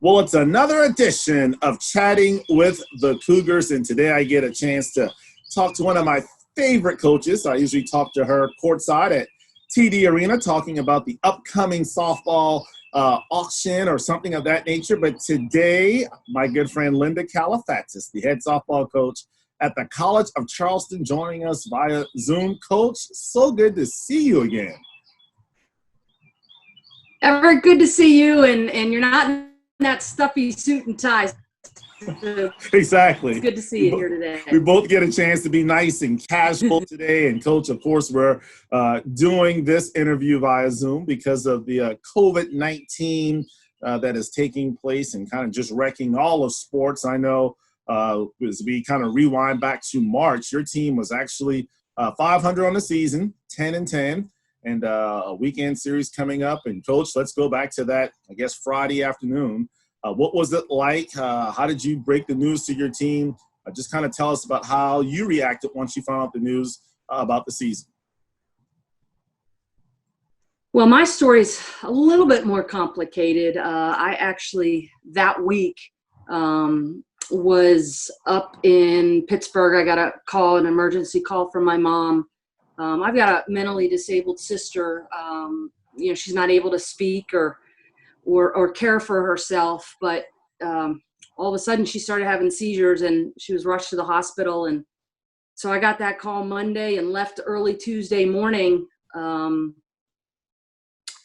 Well, it's another edition of Chatting with the Cougars, and today I get a chance to talk to one of my favorite coaches. I usually talk to her courtside at TD Arena, talking about the upcoming softball auction or something of that nature. But today, my good friend Linda Kalafatis, the head softball coach at the College of Charleston, joining us via Zoom. Coach, so good to see you again. Ever good to see you, and you're not in that stuffy suit and tie. Exactly. It's good to see you here today. We both get a chance to be nice and casual today. And Coach, of course, we're doing this interview via Zoom because of the COVID-19 that is taking place and kind of just wrecking all of sports. I know as we kind of rewind back to March, your team was actually 500 on the season, 10-10. And a weekend series coming up. And, Coach, let's go back to that, I guess, Friday afternoon. What was it like? How did you break the news to your team? Just kind of tell us about how you reacted once you found out the news about the season. Well, my story's a little bit more complicated. I actually, that week, was up in Pittsburgh. I got a call, an emergency call from my mom. I've got a mentally disabled sister. She's not able to speak or care for herself, but all of a sudden she started having seizures and she was rushed to the hospital. And so I got that call Monday and left early Tuesday morning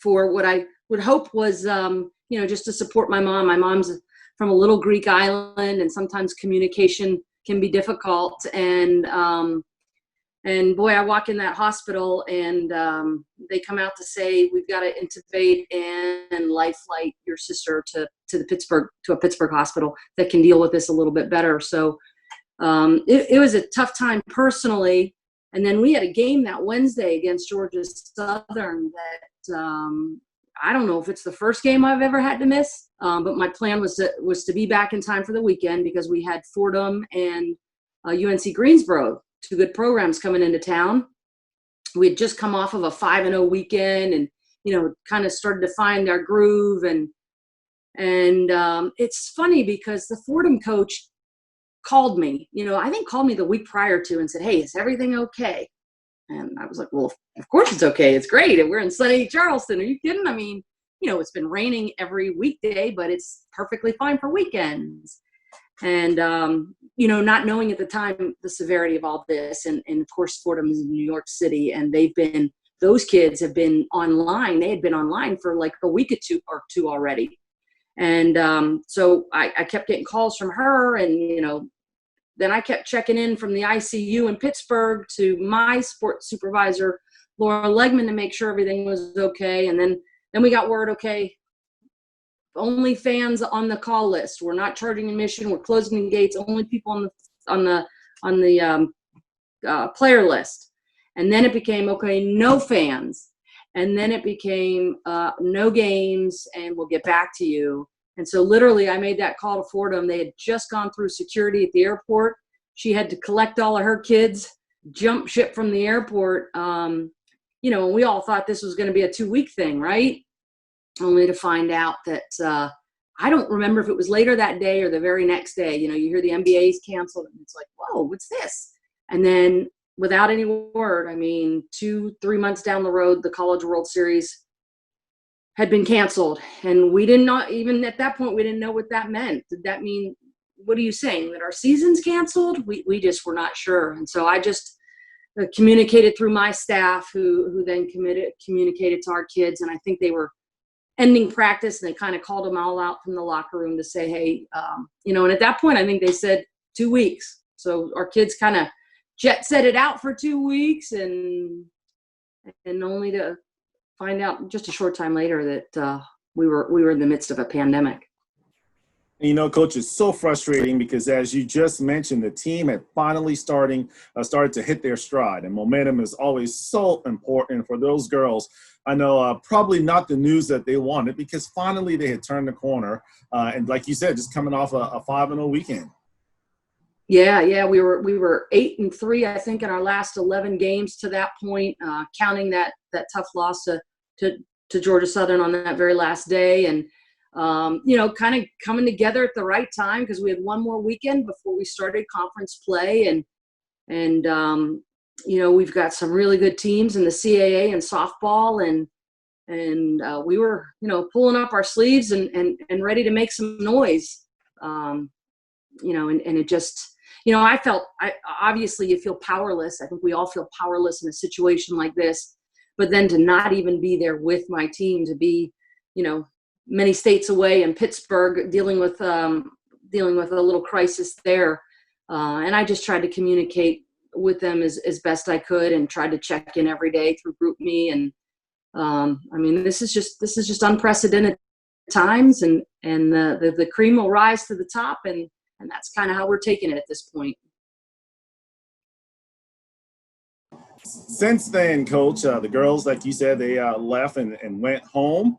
for what I would hope was, just to support my mom. My mom's from a little Greek island, and sometimes communication can be difficult. And boy, I walk in that hospital and they come out to say, we've got to intubate and life flight your sister to a Pittsburgh hospital that can deal with this a little bit better. So it was a tough time personally. And then we had a game that Wednesday against Georgia Southern that I don't know if it's the first game I've ever had to miss, but my plan was to be back in time for the weekend because we had Fordham and UNC Greensboro, two good programs coming into town. We had just come off of a 5-0 weekend and, kind of started to find our groove. And it's funny because the Fordham coach called me, called me the week prior to and said, hey, is everything okay? And I was like, well, of course it's okay. It's great. And we're in sunny Charleston. Are you kidding? I mean, it's been raining every weekday, but it's perfectly fine for weekends. And, not knowing at the time the severity of all this. And of course, Fordham is in New York City, and those kids have been online. They had been online for like a week or two already. And so I kept getting calls from her, and, then I kept checking in from the ICU in Pittsburgh to my sports supervisor, Laura Legman, to make sure everything was okay. And then we got word, okay, only fans on the call list. We're not charging admission. We're closing the gates. Only people on the player list. And then it became, okay, no fans. And then it became no games, and we'll get back to you. And so literally I made that call to Fordham. They had just gone through security at the airport. She had to collect all of her kids, jump ship from the airport. And we all thought this was going to be a 2-week thing, right? Only to find out that I don't remember if it was later that day or the very next day. You hear the NBA's canceled, and it's like, whoa, what's this? And then without any word, 2-3 months down the road, the College World Series had been canceled. And we did not, even at that point, we didn't know what that meant. Did that mean, what are you saying, that our season's canceled? We just were not sure. And so I just communicated through my staff who then communicated to our kids. And I think they were ending practice, and they kind of called them all out from the locker room to say, hey, and at that point, I think they said 2 weeks. So our kids kind of jet set it out for 2 weeks, and only to find out just a short time later that we were in the midst of a pandemic. Coach, it's so frustrating because, as you just mentioned, the team had finally started to hit their stride, and momentum is always so important for those girls. I know probably not the news that they wanted, because finally they had turned the corner, and like you said, just coming off a 5-0 weekend. Yeah, we were 8-3, I think, in our last 11 games to that point, counting that tough loss to Georgia Southern on that very last day. And kind of coming together at the right time because we had one more weekend before we started conference play. And we've got some really good teams in the CAA and softball. And we were, pulling up our sleeves and ready to make some noise. And it just, obviously you feel powerless. I think we all feel powerless in a situation like this, but then to not even be there with my team, to be, many states away in Pittsburgh dealing with a little crisis there. And I just tried to communicate with them as best I could and tried to check in every day through GroupMe. And this is just unprecedented times, and the cream will rise to the top, and that's kind of how we're taking it at this point. Since then, Coach, the girls, like you said, they left and went home.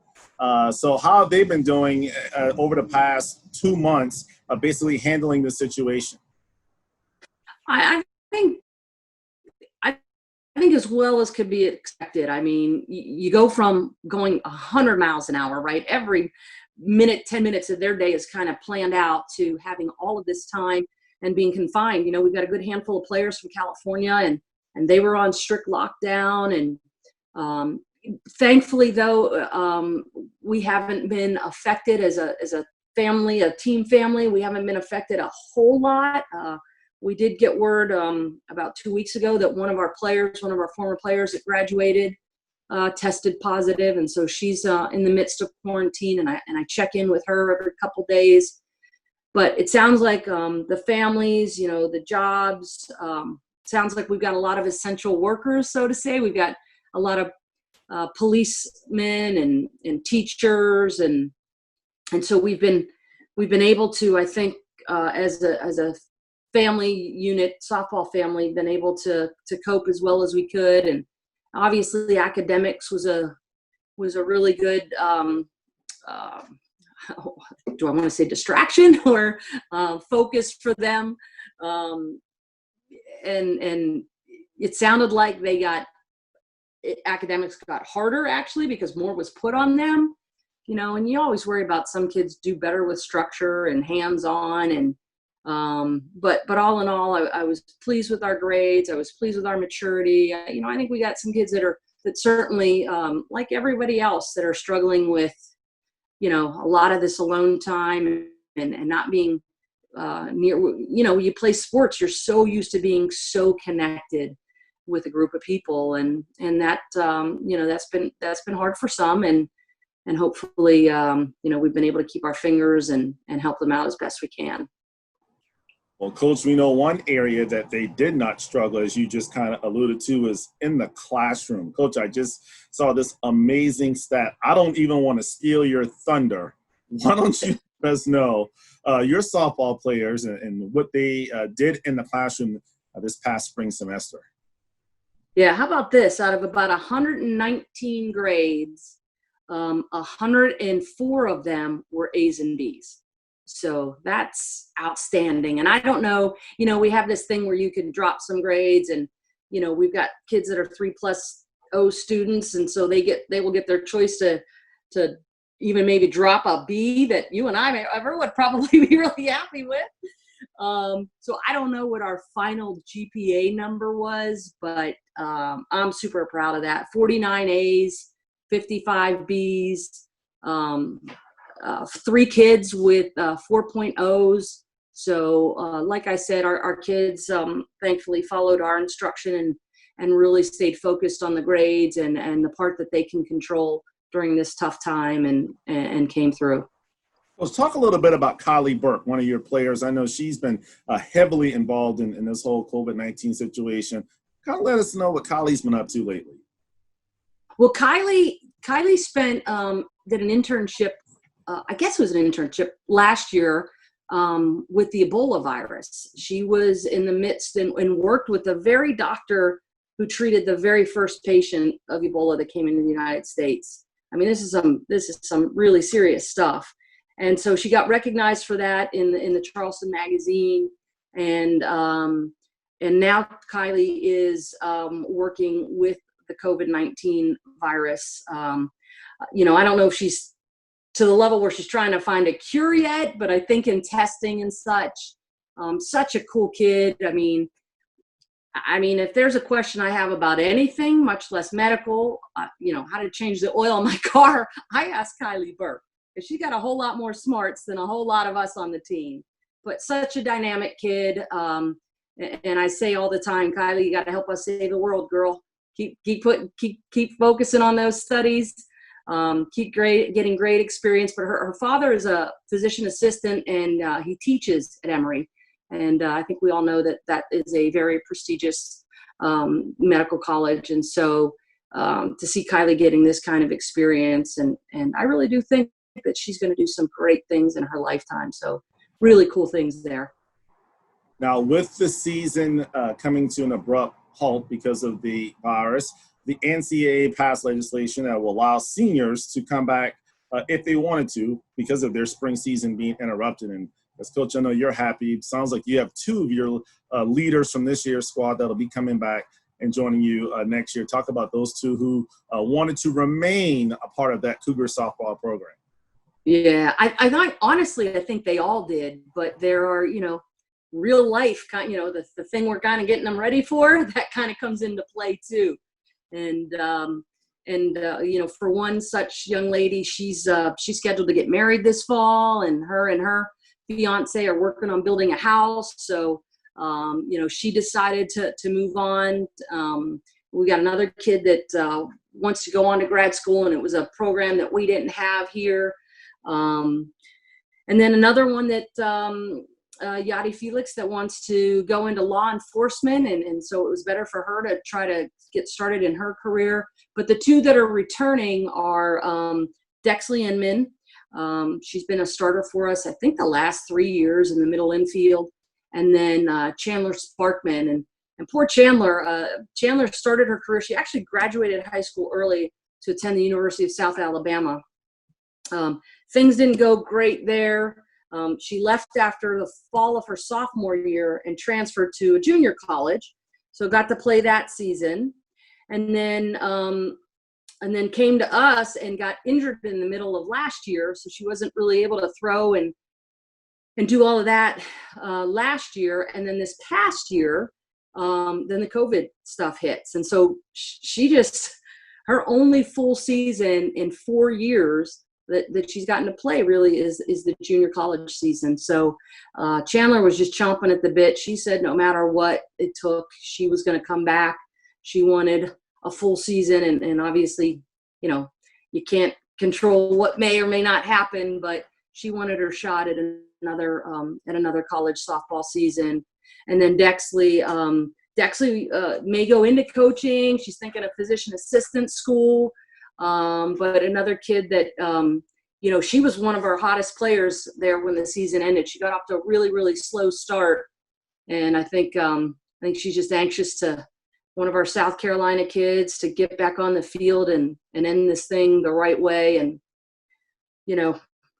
So how have they been doing over the past 2 months, basically handling the situation? I think as well as could be expected. I mean, you go from going 100 miles an hour, right? Every minute, 10 minutes of their day is kind of planned out, to having all of this time and being confined. We've got a good handful of players from California, and they were on strict lockdown. And thankfully, though, we haven't been affected as a family, a team family. We haven't been affected a whole lot. We did get word about 2 weeks ago that one of our former players that graduated tested positive, and so she's in the midst of quarantine. And I check in with her every couple days. But it sounds like the families, the jobs. Sounds like we've got a lot of essential workers, so to say. We've got a lot of policemen and teachers, and so we've been able to, I think, as a family unit, softball family, been able to cope as well as we could. And obviously academics was a really good, do I want to say distraction or focus for them. And it sounded like academics got harder, actually, because more was put on them, and you always worry about some kids do better with structure and hands-on. And but all in all, I was pleased with our grades. I was pleased with our maturity. I think we got some kids that certainly, like everybody else, that are struggling with, a lot of this alone time and not being near. When you play sports, you're so used to being so connected with a group of people, and that that's been hard for some, and hopefully we've been able to keep our fingers and help them out as best we can. Well, Coach, we know one area that they did not struggle, as you just kind of alluded to, is in the classroom. Coach, I just saw this amazing stat. I don't even want to steal your thunder. Why don't you let us know your softball players and what they did in the classroom this past spring semester? Yeah, how about this? Out of about 119 grades, 104 of them were A's and B's. So that's outstanding. And I don't know, we have this thing where you can drop some grades, and, we've got kids that are 3+0 students. And so they will get their choice to even maybe drop a B that you and I ever would probably be really happy with. So I don't know what our final GPA number was, but I'm super proud of that. 49 A's, 55 B's, 3 kids with 4.0s. So like I said, our kids thankfully followed our instruction and really stayed focused on the grades and the part that they can control during this tough time, and came through. Let's talk a little bit about Kylie Burke, one of your players. I know she's been heavily involved in this whole COVID-19 situation. Kind of let us know what Kylie's been up to lately. Well, Kylie spent did an internship. I guess it was an internship last year with the Ebola virus. She was in the midst and worked with the very doctor who treated the very first patient of Ebola that came into the United States. I mean, this is some really serious stuff. And so she got recognized for that in the Charleston magazine. And now Kylie is working with the COVID-19 virus. I don't know if she's to the level where she's trying to find a cure yet, but I think in testing and such a cool kid. I mean, if there's a question I have about anything, much less medical, how to change the oil in my car, I ask Kylie Burke, because she got a whole lot more smarts than a whole lot of us on the team. But such a dynamic kid. And I say all the time, Kylie, you got to help us save the world, girl. Keep focusing on those studies. Keep getting great experience. But her father is a physician assistant, and he teaches at Emory. And I think we all know that is a very prestigious medical college. And so to see Kylie getting this kind of experience, and I really do think that she's going to do some great things in her lifetime. So really cool things there. Now, with the season coming to an abrupt halt because of the virus, the NCAA passed legislation that will allow seniors to come back if they wanted to because of their spring season being interrupted. And as Coach, I know you're happy. It sounds like you have two of your leaders from this year's squad that'll be coming back and joining you next year. Talk about those two who wanted to remain a part of that Cougar softball program. Yeah, I think they all did, but there are, real life, the thing we're kind of getting them ready for, that kind of comes into play too. And for one such young lady, she's scheduled to get married this fall, and her fiance are working on building a house. So, she decided to move on. We got another kid that wants to go on to grad school, and it was a program that we didn't have here. And then another one that Yadi Felix that wants to go into law enforcement, and so it was better for her to try to get started in her career. But the two that are returning are Dexley Inman. She's been a starter for us, I think, the last 3 years in the middle infield, and then Chandler Sparkman. And poor Chandler. Chandler started her career. She actually graduated high school early to attend the University of South Alabama. Things didn't go great there. She left after the fall of her sophomore year and transferred to a junior college, so got to play that season, and then came to us and got injured in the middle of last year, so she wasn't really able to throw and do all of that last year. And then this past year, then the COVID stuff hits, and so her only full season in 4 years that she's gotten to play really is the junior college season. So Chandler was just chomping at the bit. She said no matter what it took, she was going to come back. She wanted a full season, and obviously, you can't control what may or may not happen, but she wanted her shot at another college softball season. And then Dexley may go into coaching. She's thinking of physician assistant school. But another kid that, she was one of our hottest players there when the season ended. She got off to a really, really slow start. And I think she's just anxious one of our South Carolina kids to get back on the field and end this thing the right way. And,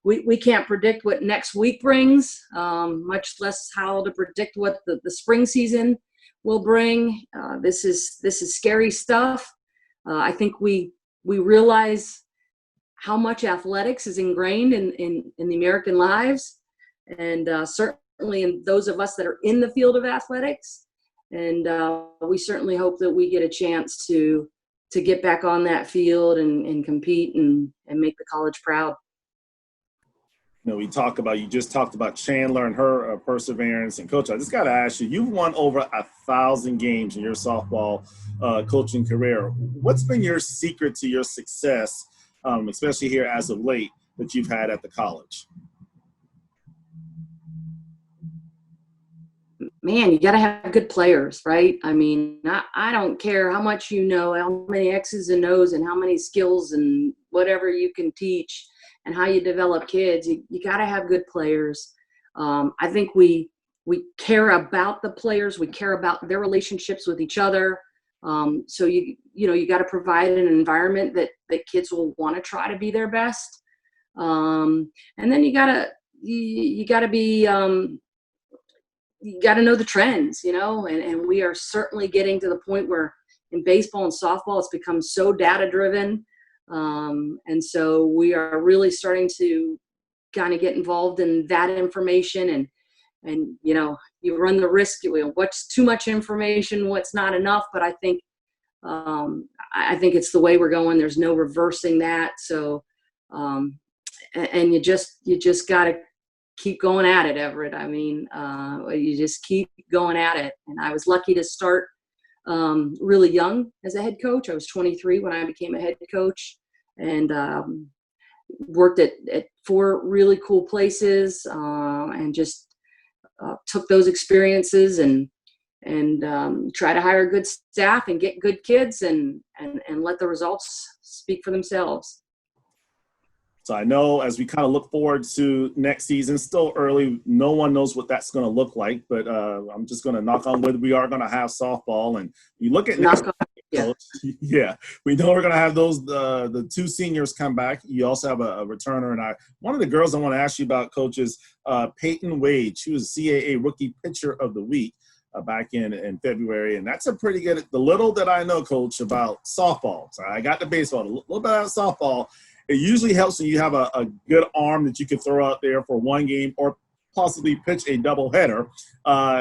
we can't predict what next week brings, much less how to predict what the spring season will bring. This is scary stuff. I think we realize how much athletics is ingrained in the American lives, and certainly in those of us that are in the field of athletics. And we certainly hope that we get a chance to get back on that field and compete and make the college proud. You just talked about Chandler and her perseverance. And Coach, I just got to ask you, you've won over 1,000 games in your softball coaching career. What's been your secret to your success, especially here as of late, that you've had at the college? Man, you got to have good players, right? I mean, I don't care how much how many X's and O's and how many skills and whatever you can teach and how you develop kids. You got to have good players. I think we care about the players. We care about their relationships with each other. So you got to provide an environment that kids will want to try to be their best. And then you got to know the trends, and we are certainly getting to the point where in baseball and softball, it's become so data driven. And so we are really starting to kind of get involved in that information, and you run the risk, what's too much information, what's not enough. But I think it's the way we're going. There's no reversing that. So, and you just got to keep going at it, Everett. I mean, you just keep going at it. And I was lucky to start really young as a head coach. I was 23 when I became a head coach, and worked at 4 really cool places, and just took those experiences and try to hire good staff and get good kids and let the results speak for themselves. So I know as we kind of look forward to next season, still early, no one knows what that's going to look like, but I'm just going to knock on wood. We are going to have softball, and you look at next coach, yeah, we know we're going to have those the 2 seniors come back. You also have a returner, and one of the girls I want to ask you about, coach, is Peyton Wade. She was CAA Rookie Pitcher of the Week back in February, and that's a pretty good. The little that I know, coach, about softball. So I got the baseball, a little bit about softball. It usually helps when you have a good arm that you can throw out there for one game or possibly pitch a doubleheader.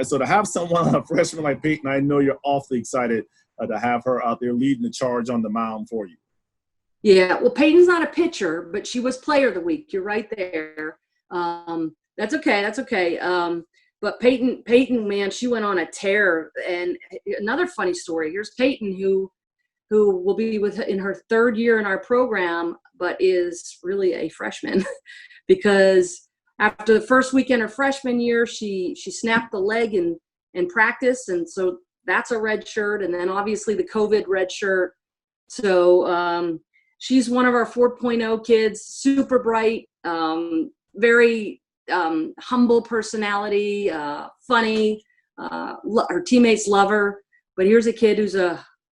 So to have someone, a freshman like Peyton, I know you're awfully excited to have her out there leading the charge on the mound for you. Yeah, well, Peyton's not a pitcher, but she was Player of the Week. You're right there. That's okay. That's okay. But Peyton, man, she went on a tear. And another funny story. Here's Peyton, who will be in her 3rd year in our program, but is really a freshman because after the first weekend of freshman year, she snapped the leg in practice. And so that's a red shirt. And then obviously the COVID red shirt. So she's one of our 4.0 kids, super bright, very humble personality, funny. Her teammates love her. But here's a kid who's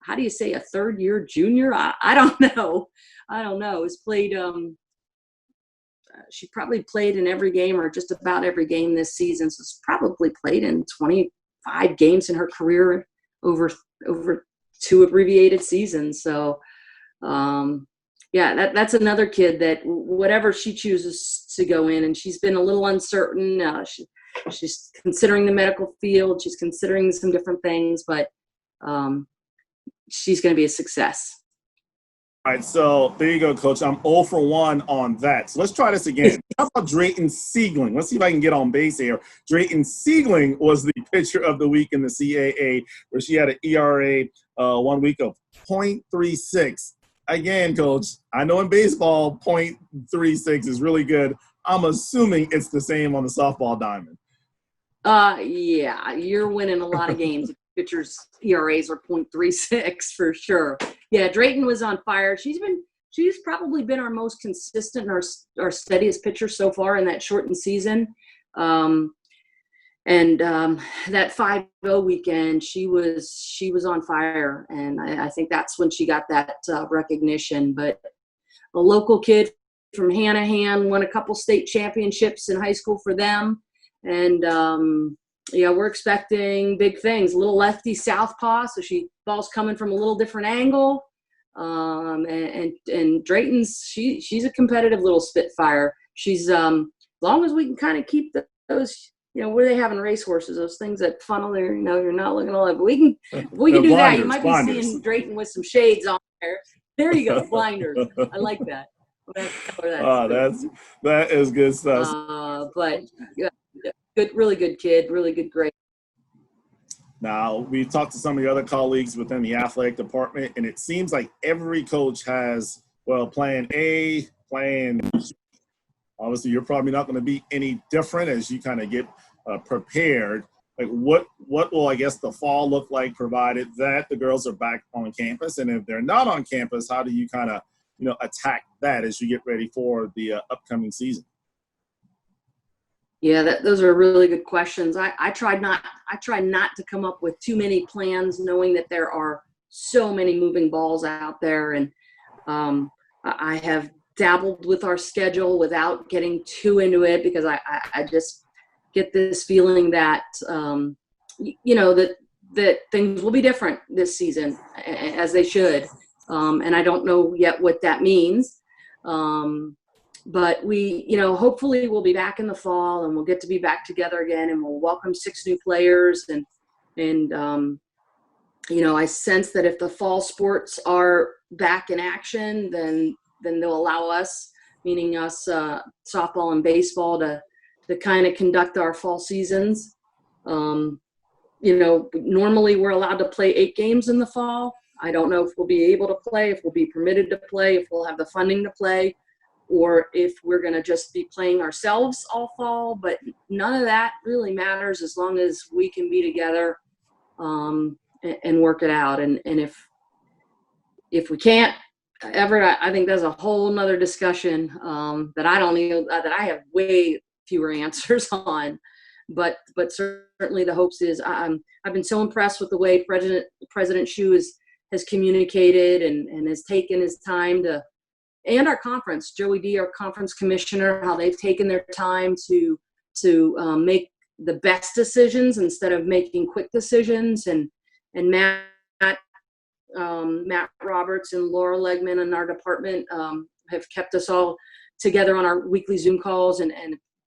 how do you say, a 3rd year junior? I don't know. Has played. She probably played in every game or just about every game this season. So she's probably played in 25 games in her career over 2 abbreviated seasons. So, yeah, that's another kid that whatever she chooses to go in, and she's been a little uncertain. She's considering the medical field. She's considering some different things, but she's going to be a success. All right, so there you go, Coach. I'm 0 for 1 on that. So let's try this again. How about Drayton Siegling? Let's see if I can get on base here. Drayton Siegling was the pitcher of the week in the CAA, where she had an ERA 1 week of .36. Again, Coach, I know in baseball, .36 is really good. I'm assuming it's the same on the softball diamond. Yeah, you're winning a lot of games. Pitchers' ERAs are .36 for sure. Yeah, Drayton was on fire. She's probably been our most consistent and our steadiest pitcher so far in that shortened season. And that 5-0 weekend, she was on fire, and I think that's when she got that recognition. But a local kid from Hanahan won a couple state championships in high school for them, and yeah, we're expecting big things. A little lefty southpaw, so ball's coming from a little different angle. And Drayton's she's a competitive little spitfire. She's as long as we can kind of keep those, where they having racehorses, those things that funnel there, you're not looking all that. But we can do blinders, that. You might be seeing Drayton with some shades on there. There you go, blinders. I like that. That is good stuff. But yeah, good, really good kid, really good grade. Now, we've talked to some of the other colleagues within the athletic department, and it seems like every coach has, plan A, plan B. Obviously, you're probably not going to be any different as you kind of get prepared. Like, what will, I guess, the fall look like, provided that the girls are back on campus? And if they're not on campus, how do you kind of, attack that as you get ready for the upcoming season? Yeah, those are really good questions. I try not to come up with too many plans, knowing that there are so many moving balls out there. And I have dabbled with our schedule without getting too into it, because I just get this feeling that, that things will be different this season, as they should. And I don't know yet what that means. But we, hopefully we'll be back in the fall and we'll get to be back together again, and we'll welcome 6 new players. And I sense that if the fall sports are back in action, then they'll allow us, meaning us, softball and baseball, to kind of conduct our fall seasons. Normally we're allowed to play 8 games in the fall. I don't know if we'll be able to play, if we'll be permitted to play, if we'll have the funding to play, or if we're going to just be playing ourselves all fall. But none of that really matters as long as we can be together and work it out. And if we can't ever, I think that's a whole nother discussion that I have way fewer answers on. But certainly the hopes is, I've been so impressed with the way President Shu has communicated and has taken his time to, and our conference, Joey D, our conference commissioner, how they've taken their time to make the best decisions instead of making quick decisions. And Matt Roberts and Laura Legman in our department have kept us all together on our weekly Zoom calls and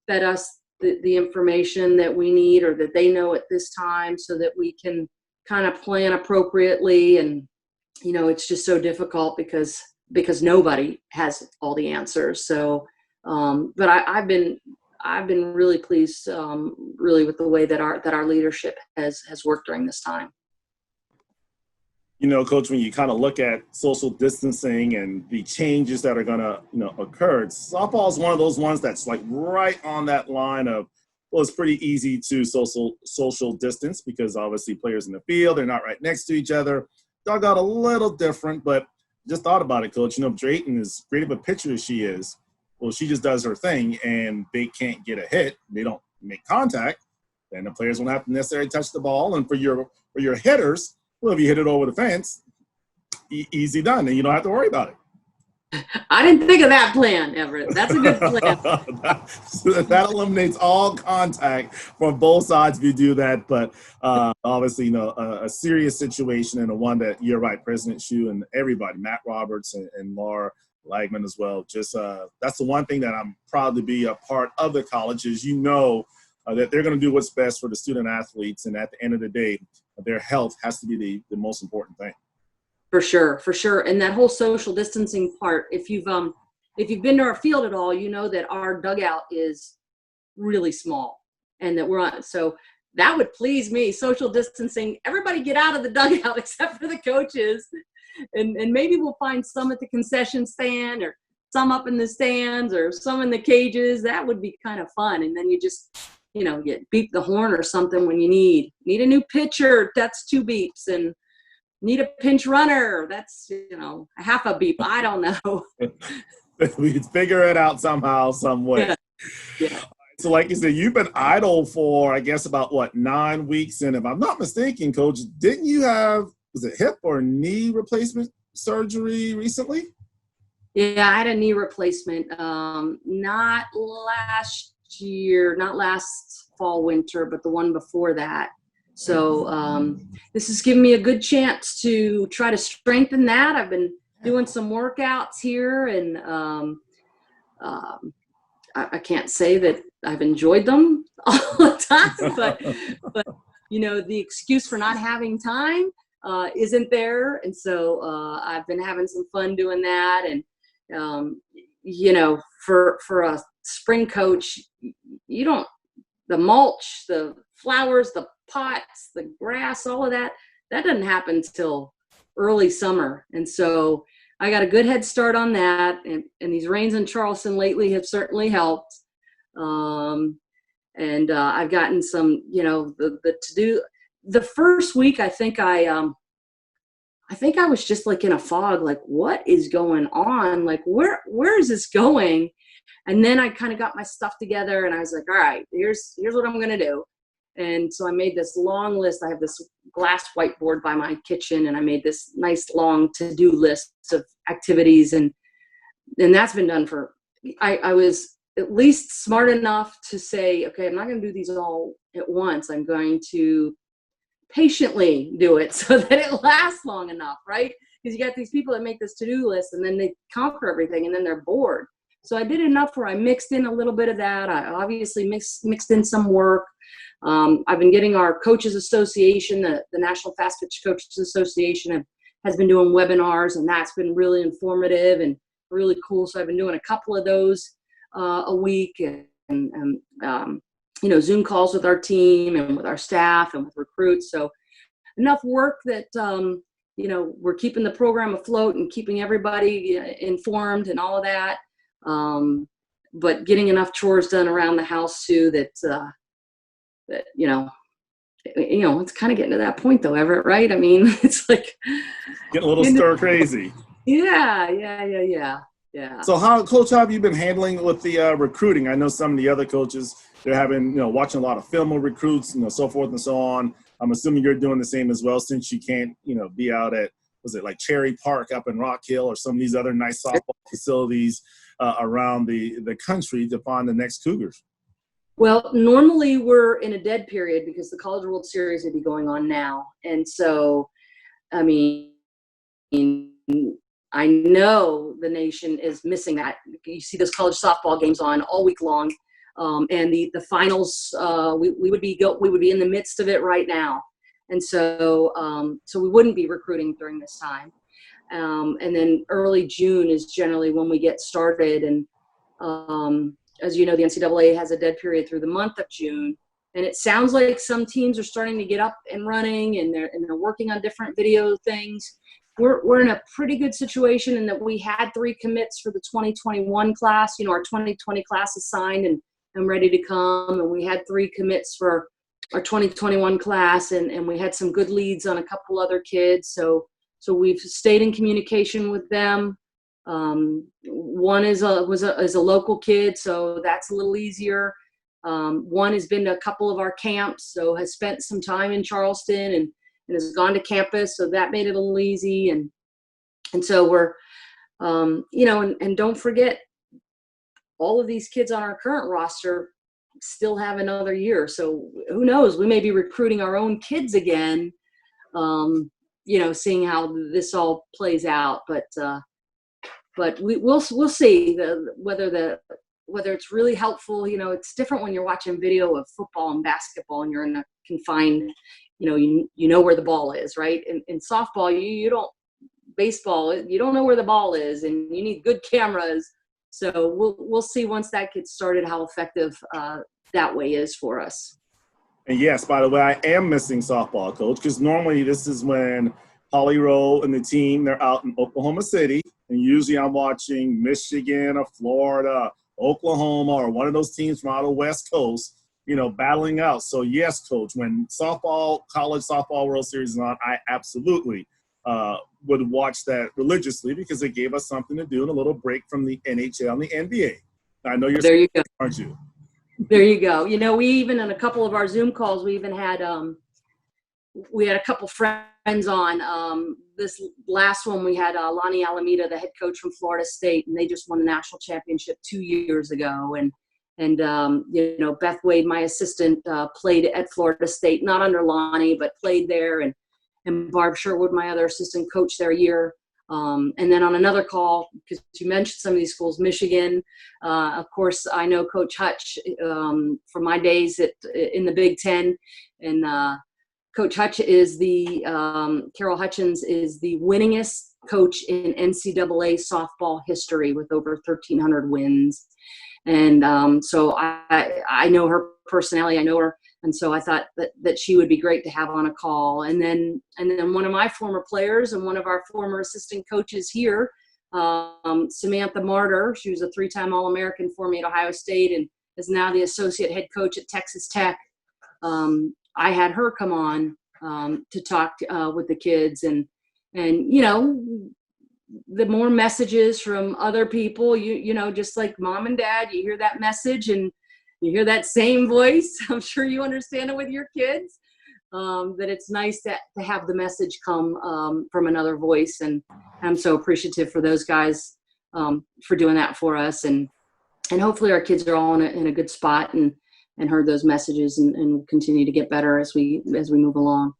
fed us the information that we need or that they know at this time, so that we can kind of plan appropriately. And it's just so difficult because nobody has all the answers. So but I've been really pleased really with the way that our leadership has worked during this time. Coach, when you kind of look at social distancing and the changes that are going to, occur, softball is one of those ones that's like right on that line of, well, it's pretty easy to social distance because obviously players in the field, they're not right next to each other. Dugout a little different, but just thought about it, Coach. Drayton, as great of a pitcher as she is, well, she just does her thing and they can't get a hit. They don't make contact. Then the players won't have to necessarily touch the ball. And for your hitters, well, if you hit it over the fence, easy done, and you don't have to worry about it. I didn't think of that plan, Everett. That's a good plan. that eliminates all contact from both sides if you do that. But obviously, a serious situation, and a one that you're right, President Shu and everybody, Matt Roberts and Laura Lagman as well. Just that's the one thing that I'm proud to be a part of the college is that they're going to do what's best for the student athletes, and at the end of the day, their health has to be the most important thing. For sure. And that whole social distancing part, if you've been to our field at all, you know that our dugout is really small and that we're on. So that would please me, social distancing, everybody get out of the dugout except for the coaches. And maybe we'll find some at the concession stand or some up in the stands or some in the cages. That would be kind of fun. And then you just, you beep the horn or something when you need a new pitcher. That's 2 beeps. And need a pinch runner. That's, a half a beep. I don't know. We'd figure it out somehow, some way. Yeah. So like you said, you've been idle for, I guess, about 9 weeks. And if I'm not mistaken, Coach, didn't you have, was it hip or knee replacement surgery recently? Yeah, I had a knee replacement. Not last year, not last fall, winter, but the one before that. So this has given me a good chance to try to strengthen that. I've been doing some workouts here, and I can't say that I've enjoyed them all the time, but the excuse for not having time isn't there. And so I've been having some fun doing that. And, for a spring coach, the mulch, the flowers, the pots, the grass, all of that doesn't happen till early summer. And so I got a good head start on that. And these rains in Charleston lately have certainly helped. And I've gotten some, the to-do. The first week, I think I was just like in a fog, like what is going on? Like where is this going? And then I kind of got my stuff together and I was like, all right, here's what I'm going to do. And so I made this long list. I have this glass whiteboard by my kitchen, and I made this nice long to-do list of activities. And that's been done I was at least smart enough to say, okay, I'm not going to do these all at once. I'm going to patiently do it so that it lasts long enough, right? because you got these people that make this to-do list and then they conquer everything and then they're bored. So I did enough where I mixed in a little bit of that. I obviously mixed in some work. I've been getting our Coaches Association, the National Fast Pitch Coaches Association, has been doing webinars, and that's been really informative and really cool. So I've been doing a couple of those a week, and Zoom calls with our team and with our staff and with recruits. So enough work that we're keeping the program afloat and keeping everybody informed and all of that. But getting enough chores done around the house too that it's kind of getting to that point though, Everett, right? I mean, it's like getting a little stir crazy. Yeah. So Coach, how have you been handling with the recruiting? I know some of the other coaches, they're having, watching a lot of film of recruits, so forth and so on. I'm assuming you're doing the same as well, since you can't, be out at, was it like Cherry Park up in Rock Hill or some of these other nice softball facilities around the country to find the next Cougars? Well, normally we're in a dead period because the College World Series would be going on now. And so, I mean, I know the nation is missing that. You see those college softball games on all week long. And the finals, we would be in the midst of it right now. And so we wouldn't be recruiting during this time. And then early June is generally when we get started. And as you know, the NCAA has a dead period through the month of June. And it sounds like some teams are starting to get up and running, and they're working on different video things. We're in a pretty good situation in that we had 3 commits for the 2021 class. Our 2020 class is signed and ready to come. And we had 3 commits for our 2021 class, and we had some good leads on a couple other kids. So we've stayed in communication with them. One is a local kid, so that's a little easier. One has been to a couple of our camps, so has spent some time in Charleston and has gone to campus, so that made it a little easy. And so we're, and don't forget, all of these kids on our current roster still have another year. So who knows? We may be recruiting our own kids again, seeing how this all plays out. But we'll see whether it's really helpful. It's different when you're watching video of football and basketball and you're in a confined, you know where the ball is, right? In softball, you don't, baseball, you don't know where the ball is, and you need good cameras. So we'll see once that gets started how effective that way is for us. And yes, by the way, I am missing softball, Coach, because normally this is when Holly Rowe and the team, they're out in Oklahoma City, and usually I'm watching Michigan or Florida, Oklahoma, or one of those teams from out of the West Coast, battling out. So yes, Coach, when college softball World Series is on, I absolutely would watch that religiously, because it gave us something to do and a little break from the NHL and the NBA. I know you're there you go, aren't you? There you go. We even in a couple of our Zoom calls, we even had we had a couple friends on. This last one we had Lonnie Alameda, the head coach from Florida State, and they just won the national championship 2 years ago. And Beth Wade, my assistant, played at Florida State, not under Lonnie, but played there. And Barb Sherwood, my other assistant, coached there a year. And then on another call, because you mentioned some of these schools, Michigan, of course, I know Coach Hutch from my days in the Big Ten. And Coach Hutch is Carol Hutchins is the winningest coach in NCAA softball history with over 1,300 wins. And so I know her personality. I know her. And so I thought that she would be great to have on a call. And then one of my former players and one of our former assistant coaches here, Samantha Martyr, she was a 3-time All-American for me at Ohio State and is now the associate head coach at Texas Tech. I had her come on to talk with the kids, and the more messages from other people, just like mom and dad, you hear that message and you hear that same voice. I'm sure you understand it with your kids, that it's nice to have the message come from another voice. And I'm so appreciative for those guys for doing that for us. And hopefully our kids are all in a good spot and heard those messages and continue to get better as we move along.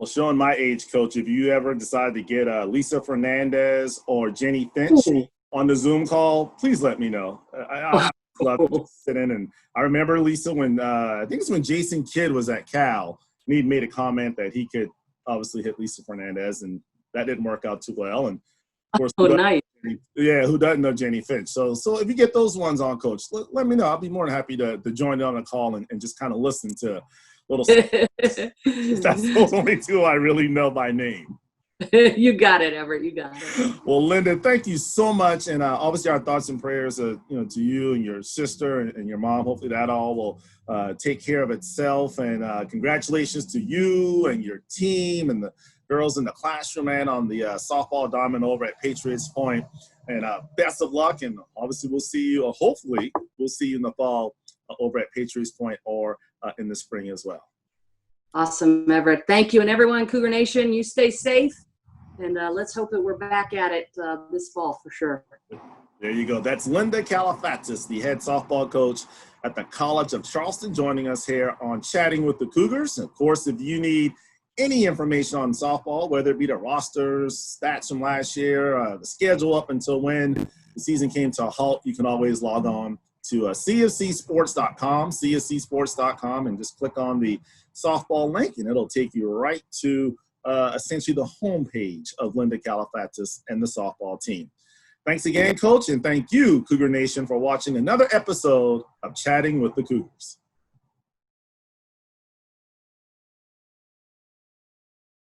Well, showing my age, Coach, if you ever decide to get Lisa Fernandez or Jenny Finch on the Zoom call, please let me know. I love to just sit in. And I remember, Lisa, when I think it's when Jason Kidd was at Cal, and he made a comment that he could obviously hit Lisa Fernandez, and that didn't work out too well. And of course, nice. Who doesn't know Jenny Finch? So if you get those ones on, Coach, let me know. I'll be more than happy to join in on a call and just kind of listen to little stuff. That's those only two I really know by name. You got it, Everett. You got it. Well, Linda, thank you so much, and obviously our thoughts and prayers, to you and your sister and your mom. Hopefully that all will take care of itself. And congratulations to you and your team and the girls in the classroom and on the softball diamond over at Patriots Point. And best of luck. And obviously we'll see you, or hopefully we'll see you in the fall over at Patriots Point or in the spring as well. Awesome, Everett. Thank you. And everyone, Cougar Nation, you stay safe. And let's hope that we're back at it this fall for sure. There you go. That's Linda Kalafatis, the head softball coach at the College of Charleston, joining us here on Chatting with the Cougars. And of course, if you need any information on softball, whether it be the rosters, stats from last year, the schedule up until when the season came to a halt, you can always log on to cfcsports.com, and just click on the softball link, and it'll take you right to essentially the homepage of Linda Kalafatis and the softball team. Thanks again, Coach, and thank you, Cougar Nation, for watching another episode of Chatting with the Cougars.